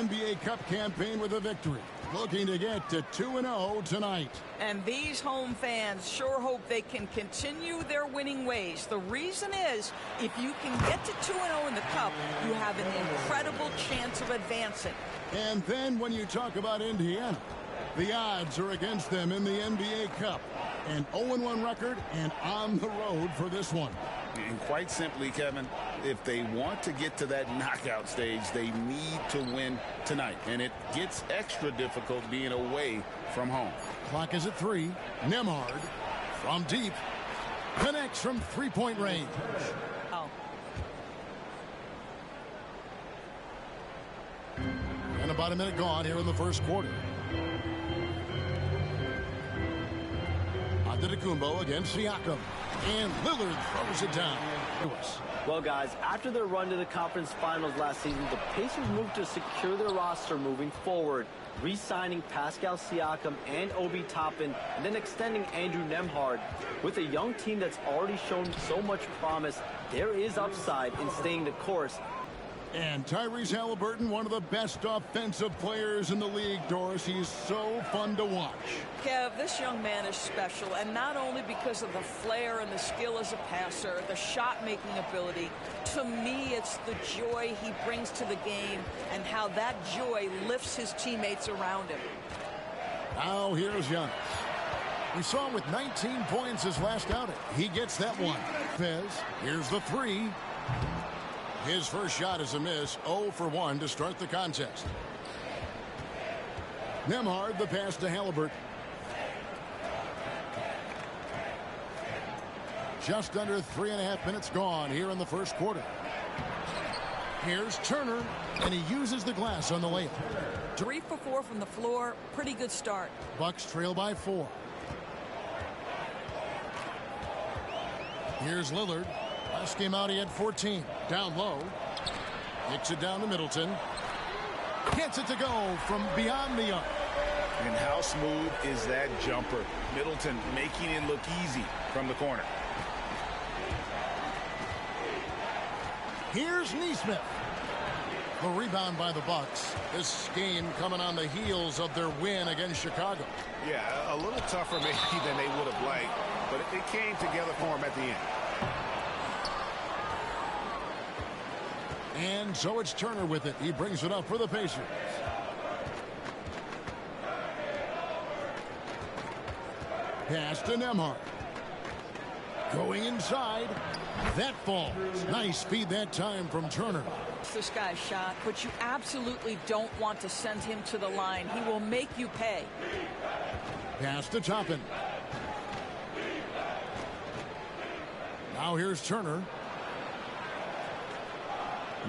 NBA Cup campaign with a victory, looking to get to 2-0 tonight. And these home fans sure hope they can continue their winning ways. The reason is, if you can get to 2-0 in the Cup, you have an incredible chance of advancing. And then when you talk about Indiana, the odds are against them in the NBA Cup. An 0-1 record and on the road for this one. And quite simply, Kevin, if they want to get to that knockout stage, they need to win tonight. And it gets extra difficult being away from home. Clock is at 3. Nembhard from deep. Connects from three-point range. Oh. And about a minute gone here in the first quarter. Antetokounmpo against Siakam. And Lillard throws it down. Well, guys, after their run to the conference finals last season, the Pacers moved to secure their roster moving forward, re-signing Pascal Siakam and Obi Toppin, and then extending Andrew Nembhard. With a young team that's already shown so much promise, there is upside in staying the course. And Tyrese Halliburton, one of the best offensive players in the league, Doris. He's so fun to watch. Kev, this young man is special, and not only because of the flair and the skill as a passer, the shot-making ability. To me, it's the joy he brings to the game and how that joy lifts his teammates around him. Now here's Giannis. We saw him with 19 points his last outing. He gets that one. Fez, here's the three. His first shot is a miss. 0 for 1 to start the contest. Nembhard, the pass to Halliburton. Just under 3.5 minutes gone here in the first quarter. Here's Turner, and he uses the glass on the layup. 3 for 4 from the floor. Pretty good start. Bucks trail by 4. Here's Lillard. Last game out, he had 14. Down low. Kicks it down to Middleton. Gets it to go from beyond the arc. And how smooth is that jumper? Middleton making it look easy from the corner. Here's Nesmith. The rebound by the Bucks. This game coming on the heels of their win against Chicago. Yeah, a little tougher maybe than they would have liked, but it came together for them at the end. And so it's Turner with it. He brings it up for the Pacers. Pass to Nembhard. Going inside. That falls. Nice speed that time from Turner. This guy's shot, but you absolutely don't want to send him to the line. He will make you pay. Pass to Toppin. Now here's Turner.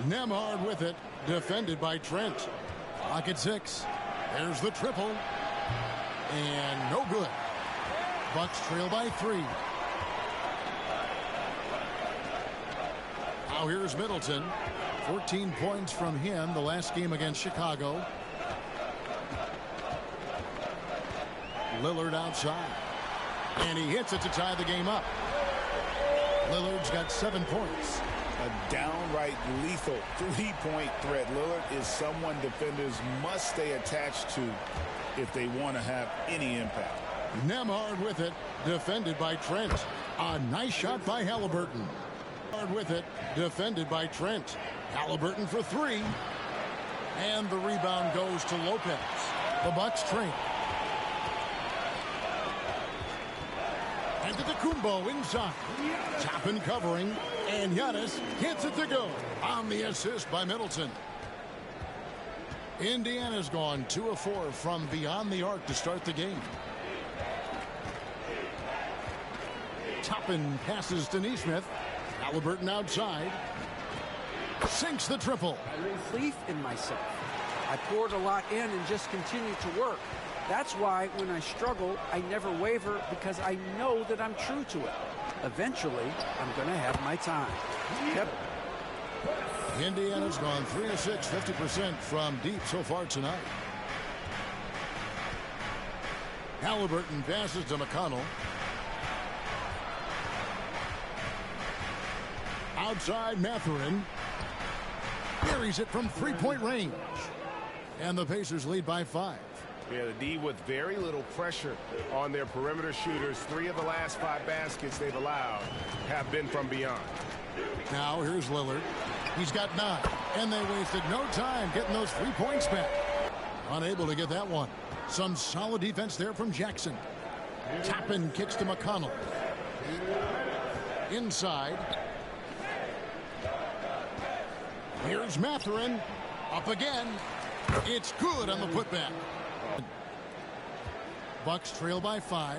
Nembhard with it, defended by Trent. Clock at 6. There's the triple. And no good. Bucks trail by 3. Now here's Middleton. 14 points from him the last game against Chicago. Lillard outside. And he hits it to tie the game up. Lillard's got 7 points. A downright lethal three-point threat. Lillard is someone defenders must stay attached to if they want to have any impact. Nembhard with it, defended by Trent. A nice shot by Halliburton. Nembhard with it, defended by Trent. Halliburton for 3. And the rebound goes to Lopez. The Bucks train. Antetokounmpo inside. Toppin covering. And Giannis hits it to go on the assist by Middleton. Indiana's gone 2 of 4 from beyond the arc to start the game. Toppin passes to Nesmith. Halliburton outside. Sinks the triple. Belief in myself. I poured a lot in and just continued to work. That's why when I struggle, I never waver because I know that I'm true to it. Eventually, I'm going to have my time. Yep. Indiana's gone 3 of 6, 50% from deep so far tonight. Halliburton passes to McConnell. Outside Mathurin. Buries it from 3-point range. And the Pacers lead by 5. Yeah, the D with very little pressure on their perimeter shooters. 3 of the last 5 baskets they've allowed have been from beyond. Now here's Lillard. He's got 9. And they wasted no time getting those 3 points back. Unable to get that one. Some solid defense there from Jackson. Toppin kicks to McConnell. Inside. Here's Mathurin. Up again. It's good on the putback. Bucks trail by 5.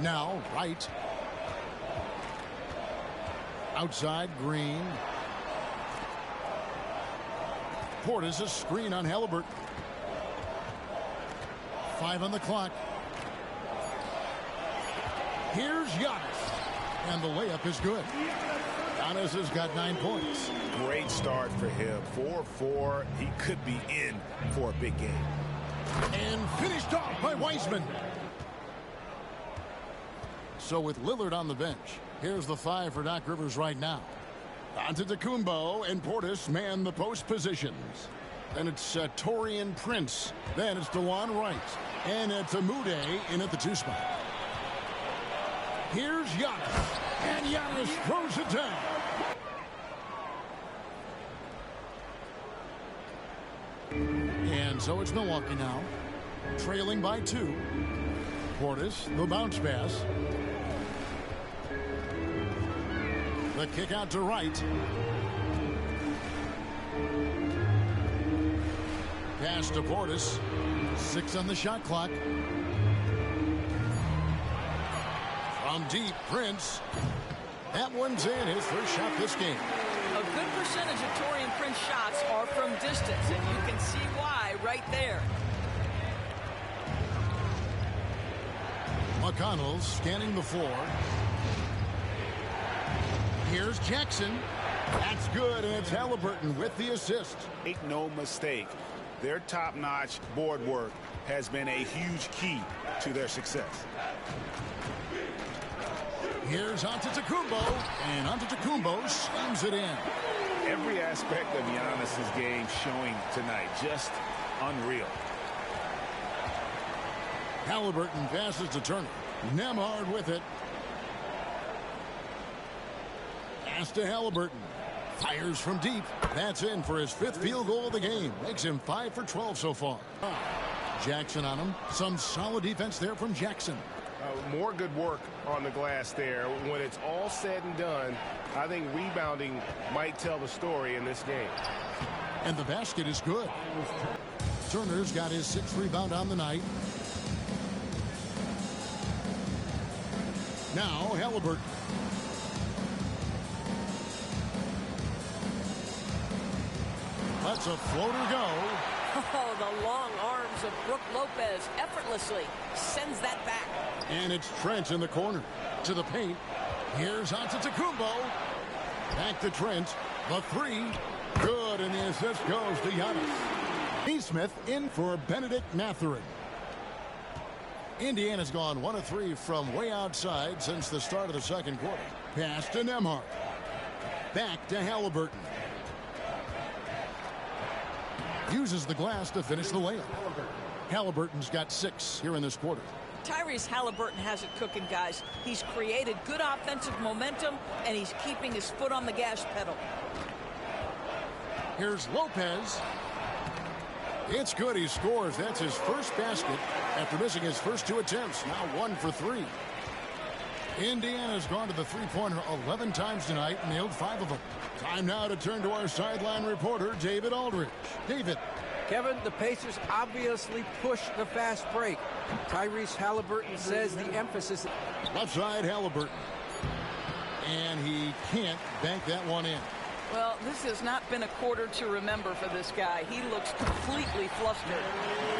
Now Wright. Outside Green. Portis a screen on Halliburton. 5 on the clock. Here's Giannis. And the layup is good. Giannis has got 9 points. Great start for him. 4-4. He could be in for a big game. And finished off by Wiseman. So with Lillard on the bench, here's the 5 for Doc Rivers right now. Antetokounmpo and Portis man the post positions. Then it's Taurean Prince. Then it's DeJuan Wright. And it's Amude in at the 2 spot. Here's Giannis. And Giannis throws it down. And so it's Milwaukee now. Trailing by 2. Portis, the bounce pass. The kick out to Wright. Pass to Portis. 6 on the shot clock. From deep, Prince. That one's in, his first shot this game. A good percentage of Taurean Prince shots are from distance, and you can see why right there. McConnell scanning the floor. Here's Jackson. That's good, and it's Halliburton with the assist. Make no mistake, their top-notch board work has been a huge key to their success. Here's Antetokounmpo, and Antetokounmpo slams it in. Every aspect of Giannis's game showing tonight, just unreal. Halliburton passes to Turner. Nembhard with it. Pass to Halliburton. Fires from deep. That's in for his 5th field goal of the game. Makes him 5 for 12 so far. Jackson on him. Some solid defense there from Jackson. More good work on the glass there. When it's all said and done, I think rebounding might tell the story in this game. And the basket is good. Turner's got his 6th rebound on the night. Now Halliburton. Lets a floater go. Oh, the long arms of Brook Lopez effortlessly sends that back. And it's Trent in the corner. To the paint. Here's Antetokounmpo. Back to Trent. The 3. Good, and the assist goes to Giannis. Neesmith in for Benedict Mathurin. Indiana's gone 1 of 3 from way outside since the start of the 2nd quarter. Pass to Nembhard. Back to Halliburton. Uses the glass to finish the layup. Halliburton's got 6 here in this quarter. Tyrese Halliburton has it cooking, guys. He's created good offensive momentum, and he's keeping his foot on the gas pedal. Here's Lopez. It's good. He scores. That's his first basket after missing his first 2 attempts. Now 1 for 3. Indiana's gone to the 3-pointer 11 times tonight and nailed 5 of them. Time now to turn to our sideline reporter, David Aldridge. David. Kevin, the Pacers obviously push the fast break. Tyrese Halliburton says the emphasis. Left side, Halliburton. And he can't bank that one in. Well, this has not been a quarter to remember for this guy. He looks completely flustered.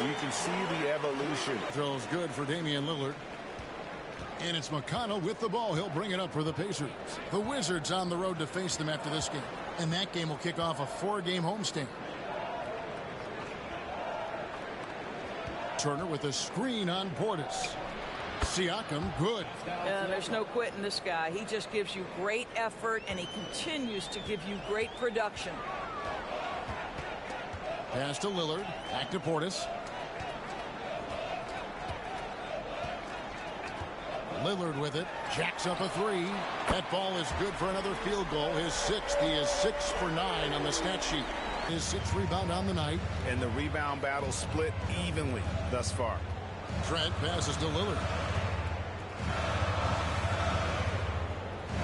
You can see the evolution. Throws good for Damian Lillard. And it's McConnell with the ball. He'll bring it up for the Pacers. The Wizards on the road to face them after this game. And that game will kick off a 4-game homestand. Turner with a screen on Portis. Siakam, good. There's no quitting this guy. He just gives you great effort, and he continues to give you great production. Pass to Lillard. Back to Portis. Lillard with it. Jacks up a three. That ball is good for another field goal. His sixth. He is 6 for 9 on the stat sheet. His sixth rebound on the night. And the rebound battle split evenly thus far. Trent passes to Lillard.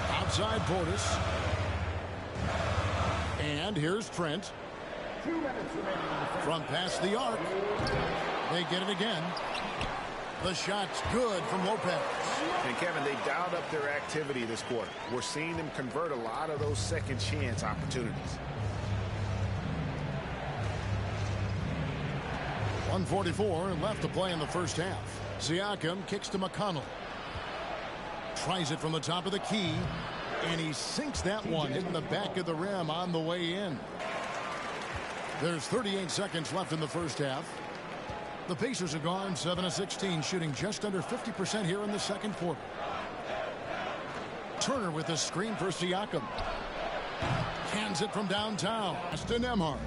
Outside Portis. And here's Trent. From past the arc. They get it again. The shot's good from Lopez. And Kevin, they dialed up their activity this quarter. We're seeing them convert a lot of those second chance opportunities. 1:44 left to play in the first half. Siakam kicks to McConnell. Tries it from the top of the key. And he sinks that one, hitting the back of the rim on the way in. There's 38 seconds left in the first half. The Pacers are gone 7 of 16, shooting just under 50% here in the second quarter. Turner with a screen for Siakam. Cans it from downtown. Pass to Nembhard.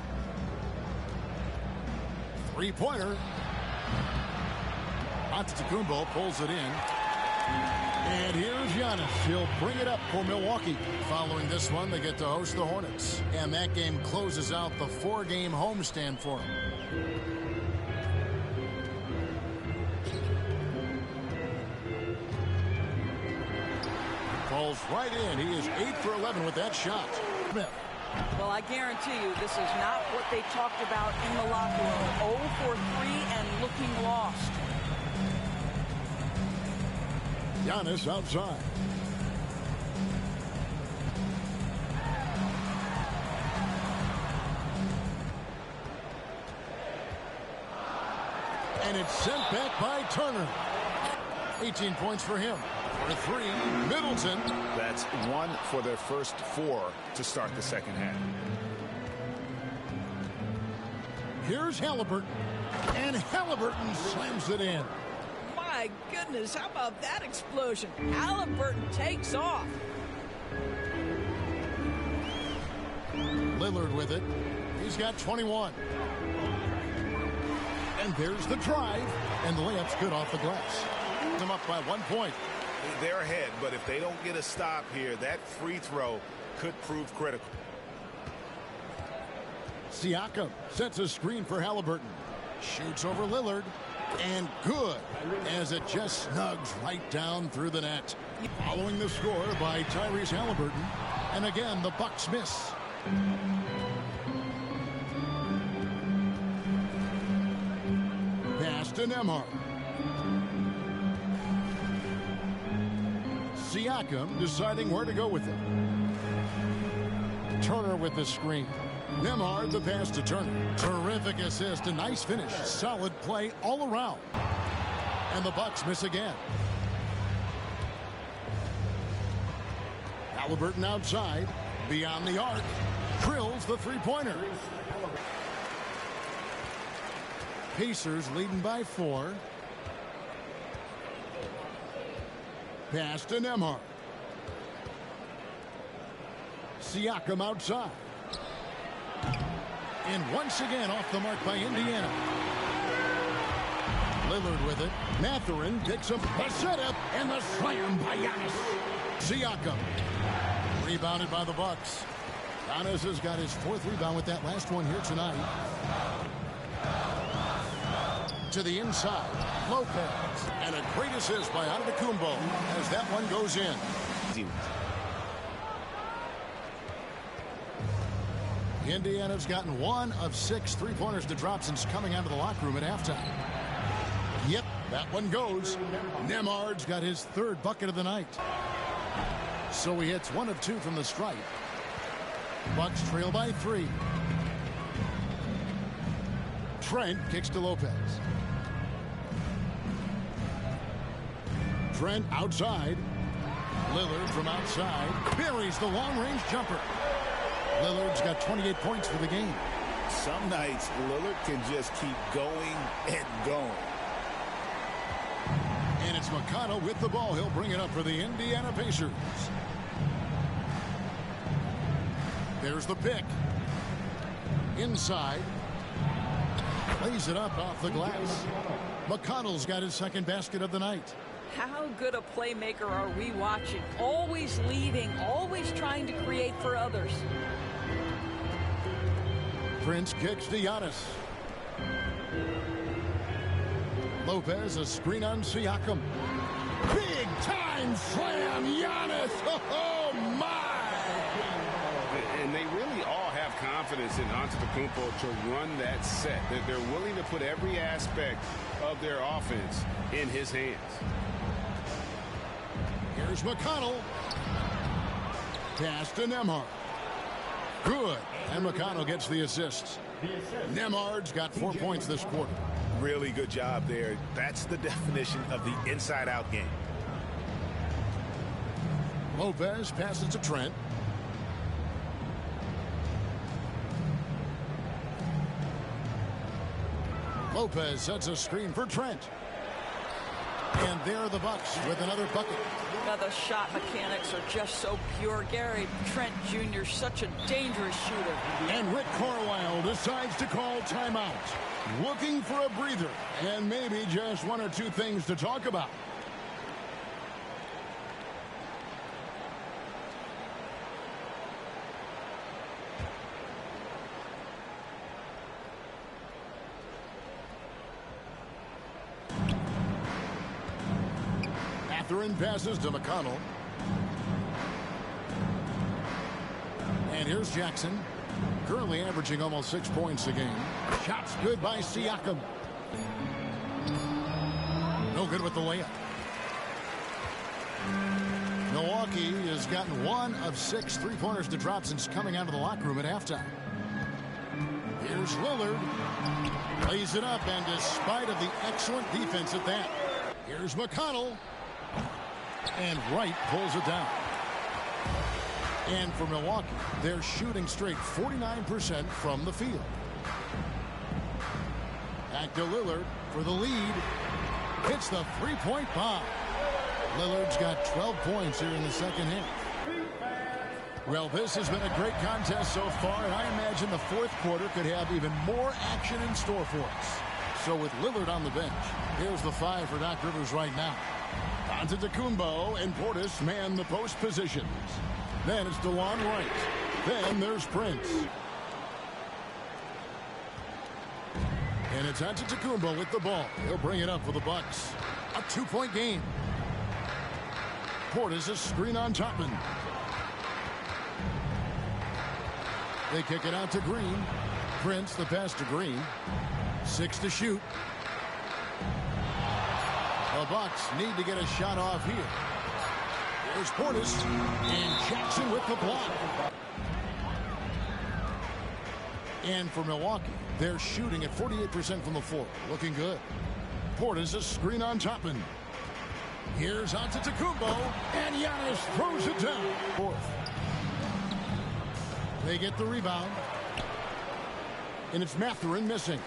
Three-pointer. Antetokounmpo pulls it in. And here's Giannis. He'll bring it up for Milwaukee. Following this one, they get to host the Hornets. And that game closes out the 4-game homestand for him. Falls right in. He is 8 for 11 with that shot. Smith. Well, I guarantee you this is not what they talked about in the locker room. 0 for 3 and looking lost. Giannis outside. And it's sent back by Turner. 18 points for him. For 3, Middleton. That's 1 for their first 4 to start the second half. Here's Halliburton. And Halliburton slams it in. My goodness, how about that explosion? Halliburton takes off. Lillard with it. He's got 21. And there's the drive. And the layup's good off the glass. Them up by 1 point. They're ahead, but if they don't get a stop here, that free throw could prove critical. Siakam sets a screen for Halliburton. Shoots over Lillard. And good, as it just snugs right down through the net. Following the score by Tyrese Halliburton. And again, the Bucks miss. Pass to Nembhard. Siakam deciding where to go with it. Turner with the screen. Nembhard the pass to Turner. Terrific assist, a nice finish. Solid play all around. And the Bucks miss again. Halliburton outside. Beyond the arc. Drills the three-pointer. Pacers leading by 4. Pass to Nembhard. Siakam outside. And once again off the mark by Indiana. Lillard with it. Mathurin picks up the setup and the slam by Giannis. Siakam. Rebounded by the Bucks. Giannis has got his 4th rebound with that last one here tonight. To the inside. Lopez. And a great assist by Antetokounmpo as that one goes in. Indiana's gotten 1 of 6 3-pointers to drop since coming out of the locker room at halftime. Yep, that one goes. Nembhard's got his 3rd bucket of the night. So he hits 1 of 2 from the stripe. Bucks trail by 3. Trent kicks to Lopez. Trent outside. Lillard from outside. Buries the long-range jumper. Lillard's got 28 points for the game. Some nights, Lillard can just keep going and going. And it's McConnell with the ball. He'll bring it up for the Indiana Pacers. There's the pick. Inside. Lays it up off the glass. McConnell's got his second basket of the night. How good a playmaker are we watching? Always leading, always trying to create for others. Prince kicks to Giannis. Lopez, a screen on Siakam. Big time slam, Giannis. Oh my! And they really all have confidence in Antetokounmpo to run that set. They're willing to put every aspect of their offense in his hands. Here's McConnell. Pass to Nembhard. Good. And McConnell gets the assist. Nembhard's got 4 points this quarter. Really good job there. That's the definition of the inside-out game. Lopez passes to Trent. Lopez sets a screen for Trent. And there are the Bucks with another bucket. Now the shot mechanics are just so pure. Gary Trent Jr., such a dangerous shooter. And Rick Carlisle decides to call timeout. Looking for a breather and maybe just one or two things to talk about. Mathurin passes to McConnell. And here's Jackson. Currently averaging almost 6 points a game. Shots good by Siakam. No good with the layup. Milwaukee has gotten 1 of 6 three-pointers to drop since coming out of the locker room at halftime. Here's Lillard. Lays it up, and despite of the excellent defense at that. Here's McConnell. And Wright pulls it down. And for Milwaukee, they're shooting straight 49% from the field. Back to Lillard for the lead. Hits the three-point bomb. Lillard's got 12 points here in the second half. Well, this has been a great contest so far, and I imagine the fourth quarter could have even more action in store for us. So with Lillard on the bench, here's the 5 for Doc Rivers right now. Antetokounmpo and Portis man the post positions. Then it's DeLon Wright. Then there's Prince. And it's Antetokounmpo with the ball. He'll bring it up for the Bucks. A 2-point game. Portis a screen on Topman. They kick it out to Green. Prince the pass to Green. 6 to shoot. The Bucks need to get a shot off here. There's Portis and Jackson with the block. And for Milwaukee, they're shooting at 48% from the floor. Looking good. Portis a screen on Topman. Here's Antetokounmpo, and Giannis throws it down. Fourth. They get the rebound. And it's Mathurin missing.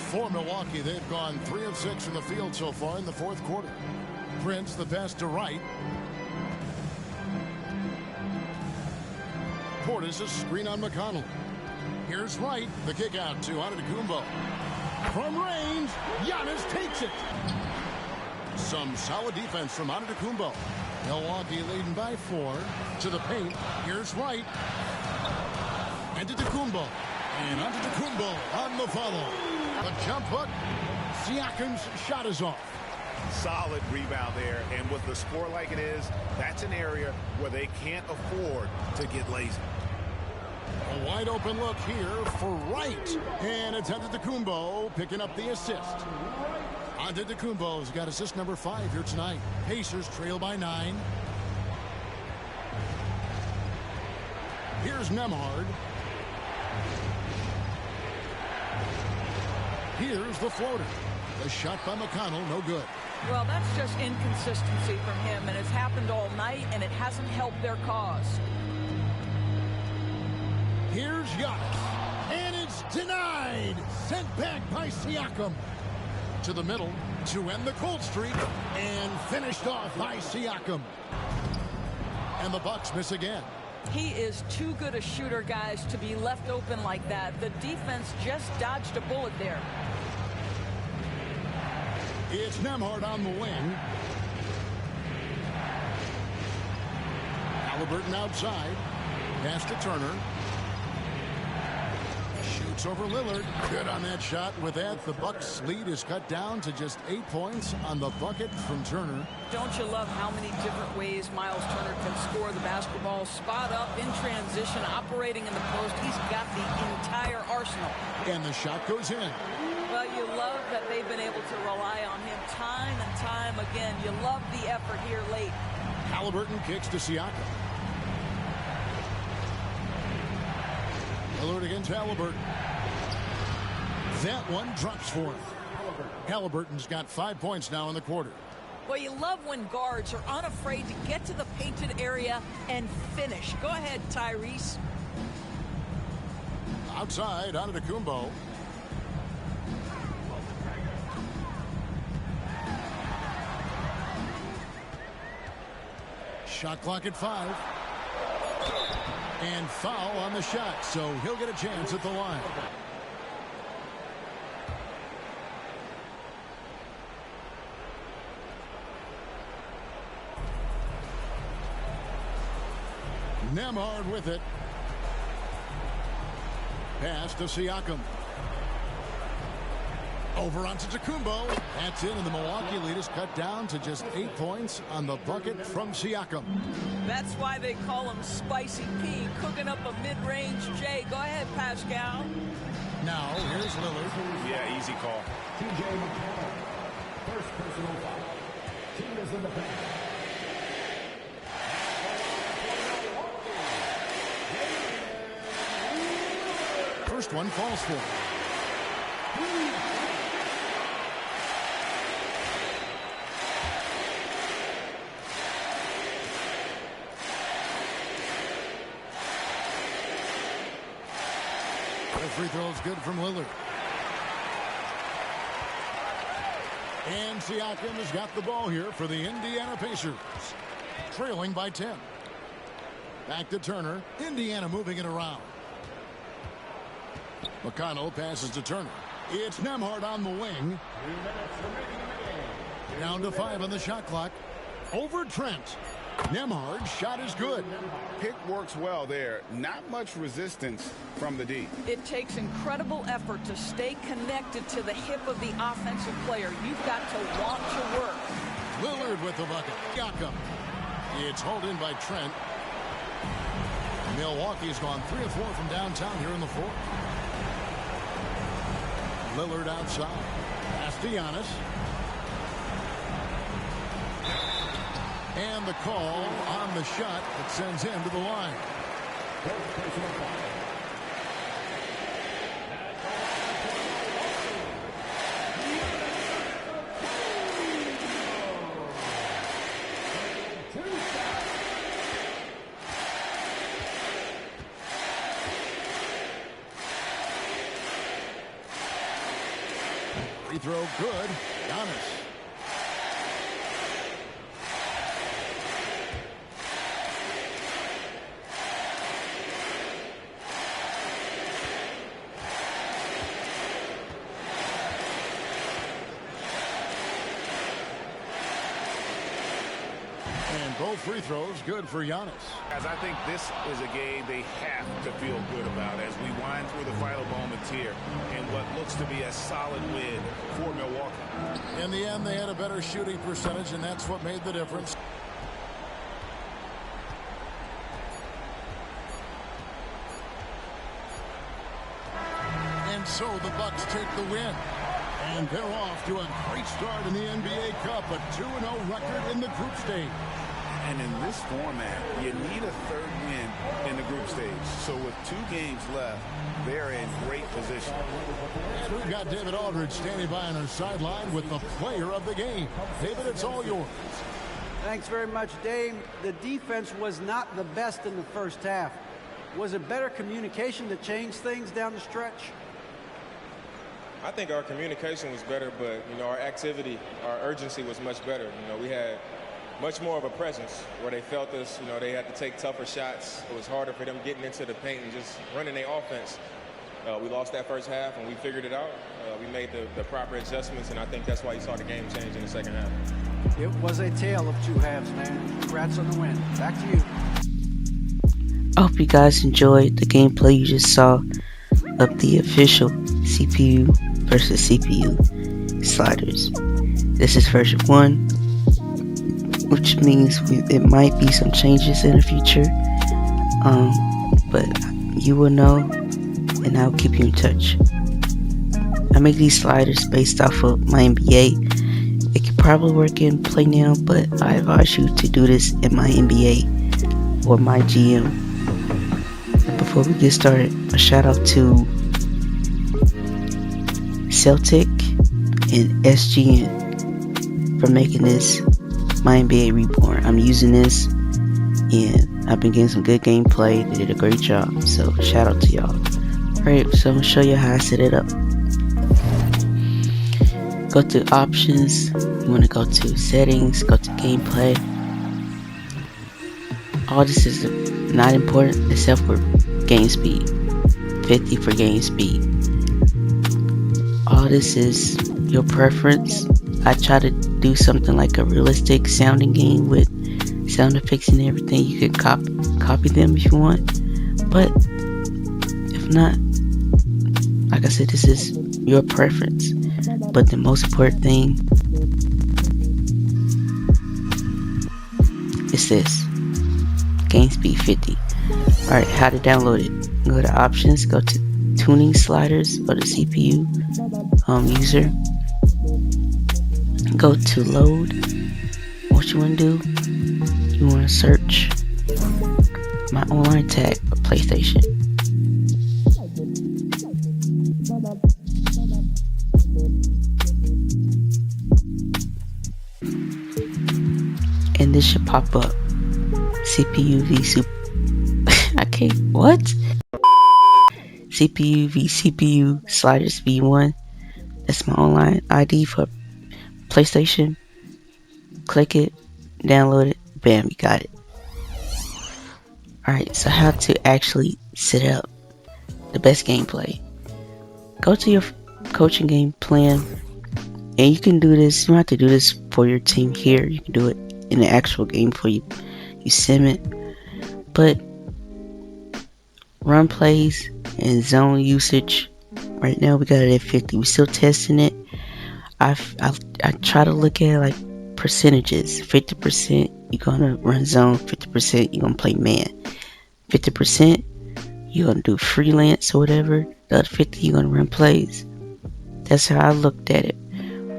For Milwaukee, they've gone 3 of 6 from the field so far in the fourth quarter. Prince the pass to Wright. Portis a screen on McConnell. Here's Wright. The kick out to Antetokounmpo. From range, Giannis takes it. Some solid defense from Antetokounmpo. Milwaukee leading by 4 to the paint. Here's Wright. Antetokounmpo. And Antetokounmpo on the follow. A jump hook. Siakam's shot is off. Solid rebound there, and with the score like it is, that's an area where they can't afford to get lazy. A wide open look here for Wright. And it's Antetokounmpo picking up the assist. Antetokounmpo's got assist number 5 here tonight. Pacers trail by 9. Here's Nembhard. Here's the floater. The shot by McConnell, no good. Well, that's just inconsistency from him, and it's happened all night, and it hasn't helped their cause. Here's Giannis. And it's denied. Sent back by Siakam. To the middle to end the cold streak. And finished off by Siakam. And the Bucks miss again. He is too good a shooter, guys, to be left open like that. The defense just dodged a bullet there. It's Nembhard on the wing. Halliburton outside. Pass to Turner. Shoots over Lillard. Good on that shot. With that, the Bucks' lead is cut down to just 8 points on the bucket from Turner. Don't you love how many different ways Miles Turner can score the basketball? Spot up, in transition, operating in the post. He's got the entire arsenal. And the shot goes in. Well, you love that they've been able to rely on him time and time again. You love the effort here late. Halliburton kicks to Siakam. Lillard against Halliburton. That one drops for him. Halliburton's got 5 points now in the quarter. Well, you love when guards are unafraid to get to the painted area and finish. Go ahead, Tyrese. Outside, Antetokounmpo. Shot clock at 5. And foul on the shot, so he'll get a chance at the line. Nembhard with it. Pass to Siakam. Over onto Antetokounmpo. That's in, and the Milwaukee lead is cut down to just 8 points on the bucket from Siakam. That's why they call him Spicy P, cooking up a mid-range J. Go ahead, Pascal. Now, here's Lillard. Yeah, easy call. TJ McConnell. First personal foul. Team is in the paint. First one falls for him. The free throw is good from Lillard. And Siakam has got the ball here for the Indiana Pacers. Trailing by 10. Back to Turner. Indiana moving it around. McConnell passes to Turner. It's Nembhard on the wing. Down to 5 on the shot clock. Over Trent. Nembhard's shot is good. Pick works well there. Not much resistance from the D. It takes incredible effort to stay connected to the hip of the offensive player. You've got to want to work. Lillard with the bucket. Siakam. It's hauled in by Trent. Milwaukee's gone 3 of 4 from downtown here in the fourth. Lillard outside. Pass to Giannis. And the call on the shot that sends him to the line. Free throw good. Giannis. And both free throws good for Giannis. As I think this is a game they have to feel good about as we wind through the final moments here in what looks to be a solid win for Milwaukee. In the end, they had a better shooting percentage, and that's what made the difference. And so the Bucks take the win. And they're off to a great start in the NBA Cup, a 2-0 record in the group stage. And in this format, you need a third win in the group stage. So with 2 games left, they're in great position. And we've got David Aldridge standing by on our sideline with the player of the game. David, it's all yours. Thanks very much, Dave. The defense was not the best in the first half. Was it better communication that changed things down the stretch? I think our communication was better, but, our activity, our urgency was much better. We had much more of a presence where they felt us. You know, they had to take tougher shots. It was harder for them getting into the paint and just running their offense. We lost that first half, and we figured it out. We made the proper adjustments, and I think that's why you saw the game change in the second half. It was a tale of two halves, man. Congrats on the win. Back to you. I hope you guys enjoyed the gameplay you just saw of the official CPU versus CPU sliders. This is version 1, which means it might be some changes in the future. But you will know, and I'll keep you in touch. I make these sliders based off of my NBA. It could probably work in Play Now, but I advise you to do this in my NBA or my GM. Before we get started, a shout out to Celtic and SGN for making this my NBA Reborn. I'm using this, and I've been getting some good gameplay. They did a great job, so shout out to y'all. Alright, so I'm going to show you how I set it up. Go to options, you want to go to settings, go to gameplay. All this is not important except for game speed. 50 for game speed. All this is your preference. I try to do something like a realistic sounding game with sound effects and everything. You can copy them if you want, but if not, like I said, this is your preference. But the most important thing is this: game speed 50. Alright, how to download it? Go to options, go to tuning sliders, go to CPU user, go to load. What you want to do, you want to search my online tag for PlayStation. And this should pop up. CPU v Super. I can't. What? CPU v CPU sliders v1. That's my online ID for PlayStation. Click it, download it, bam, you got it. Alright, so how to actually set up the best gameplay. Go to your coaching game plan, and you can do this. You don't have to do this for your team here. You can do it in the actual game before you sim it. But run plays and zone usage, right now we got it at 50. We're still testing it. I try to look at like percentages. 50% you're gonna run zone, 50% you're gonna play man, 50% you're gonna do freelance or whatever, the other 50 you're gonna run plays. That's how I looked at it.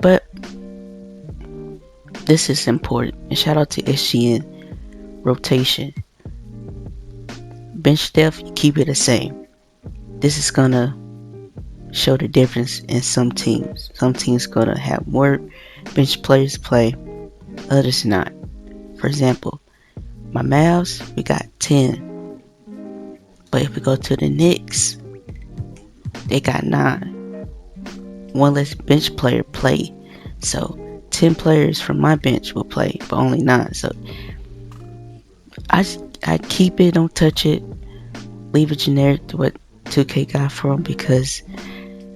But this is important, and shout out to SGN. Rotation, bench depth, you keep it the same. This is gonna show the difference in some teams. Some teams gonna have more bench players play, others not. For example, my Mavs, we got 10, but if we go to the Knicks, they got 9. One less bench player play, so 10 players from my bench will play, but only 9. So I keep it, don't touch it, leave it generic to what 2K got for them, because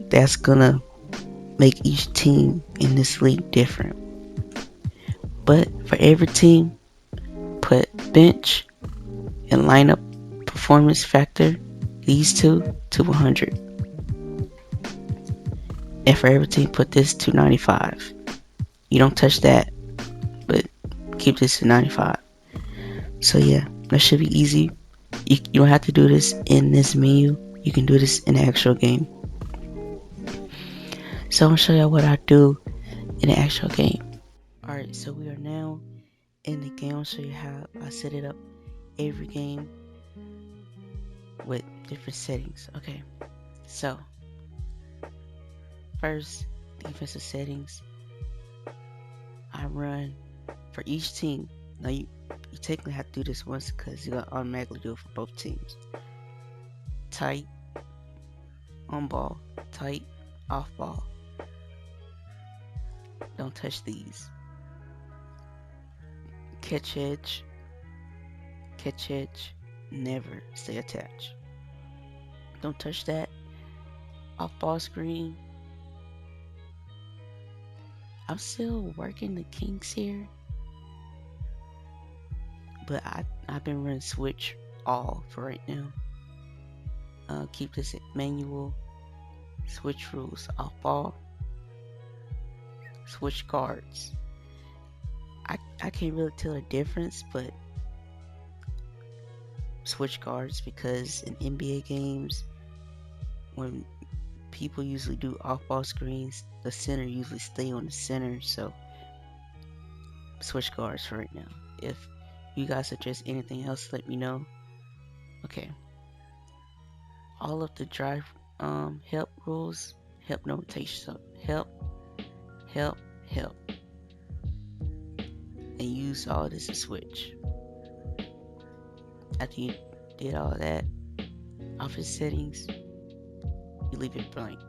that's gonna make each team in this league different. But for every team, put bench and lineup performance factor, these two to 100. And for every team, put this to 95. You don't touch that, but keep this to 95. So yeah, that should be easy. You don't have to do this in this menu. You can do this in the actual game. So I'm gonna show y'all what I do in the actual game. Alright, so we are now in the game. I'll show you how I set it up every game with different settings. Okay, so first, defensive settings. I run for each team. Now you technically have to do this once because you're gonna automatically do it for both teams. Tight, on ball, tight, off ball. Don't touch these. catch edge, never stay attached. Don't touch that. Off ball screen. I'm still working the kinks here, but I've been running switch all for right now. Keep this manual. Switch rules. Off ball. Switch guards. I can't really tell the difference, but switch guards, because in NBA games, when people usually do off-ball screens, the center usually stay on the center, so switch guards for right now. If you guys suggest anything else, let me know. Okay. All of the drive help rules, help notation, so help, and use all this to switch. After you did all that, office settings, you leave it blank.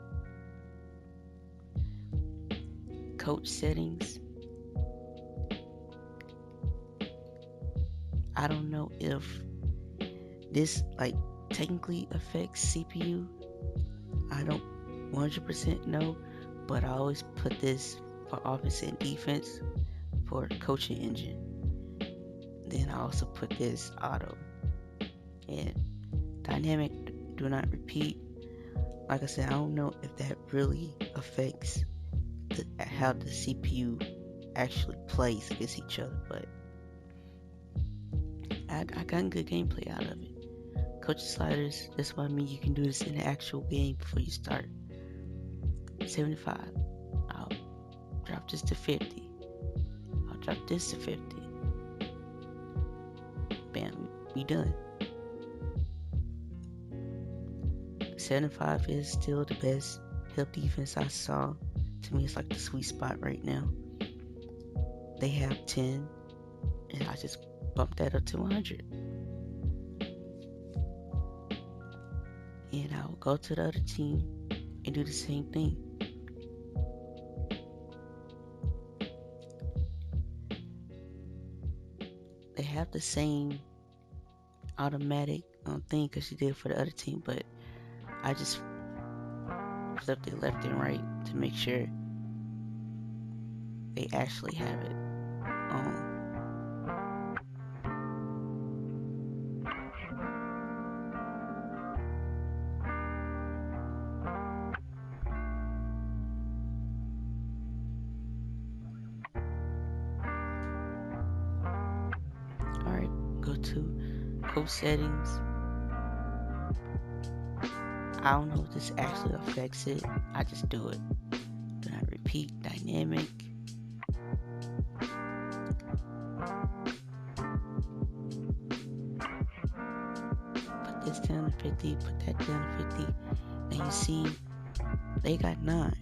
Coach settings, I don't know if this technically affects CPU. I don't 100% know, but I always put this for offense and defense for coaching engine. Then I also put this auto. And dynamic do not repeat. Like I said, I don't know if that really affects how the CPU actually plays against each other, but I got good gameplay out of it. Coach sliders, that's what I mean. You can do this in the actual game before you start. 75. I'll drop this to 50. I'll drop this to 50. Bam, we done. 75 is still the best help defense I saw. To me, it's like the sweet spot right now. They have 10, and I just bumped that up to 100. And I'll go to the other team and do the same thing. They have the same automatic thing because you did for the other team, but I just flipped it left and right to make sure they actually have it on. Alright, go to code settings. I don't know if this actually affects it. I just do it. Do not repeat. Dynamic. Put this down to 50. Put that down to 50. And you see, they got 9.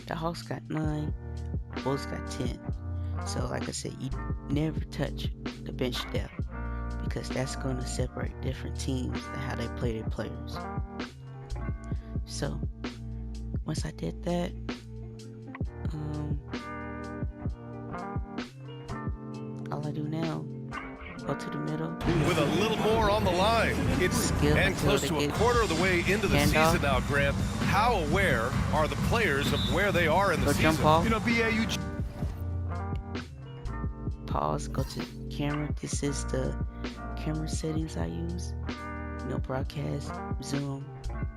The Hawks got 9. The Bulls got 10. So like I said, you never touch the bench depth, because that's going to separate different teams and how they play their players. So once I did that, all I do now, go to the middle. With a little more on the line, it's and close to a quarter of the way into the season now, Grant. How aware are the players of where they are in the season? Jump off. You know, BAU. Pause, go to camera. This is the camera settings I use. No broadcast, zoom,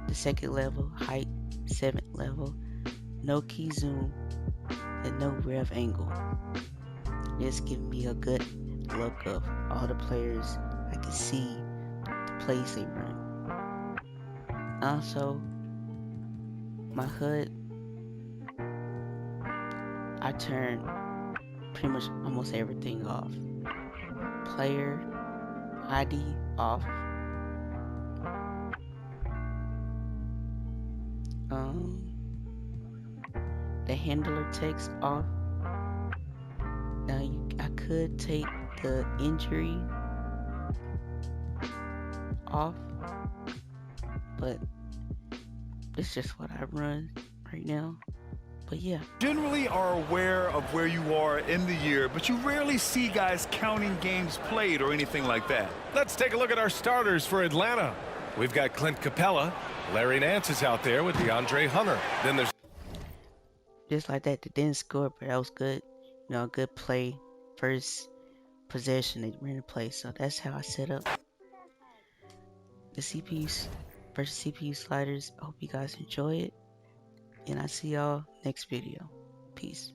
the second level, height, 7th level, no key zoom, and no rev angle. This gives me a good look of all the players. I can see the plays they run. Also, my HUD, I turn pretty much almost everything off. Player ID off. The handler text off. Now I could take the injury off, but it's just what I run right now. But yeah. Generally are aware of where you are in the year, but you rarely see guys counting games played or anything like that. Let's take a look at our starters for Atlanta. We've got Clint Capella. Larry Nance is out there with DeAndre Hunter. Then there's just like that. They didn't score, but that was good. You know, good play. First possession, they ran the play. So that's how I set up the CPUs versus CPU sliders. I hope you guys enjoy it. And I see y'all next video. Peace.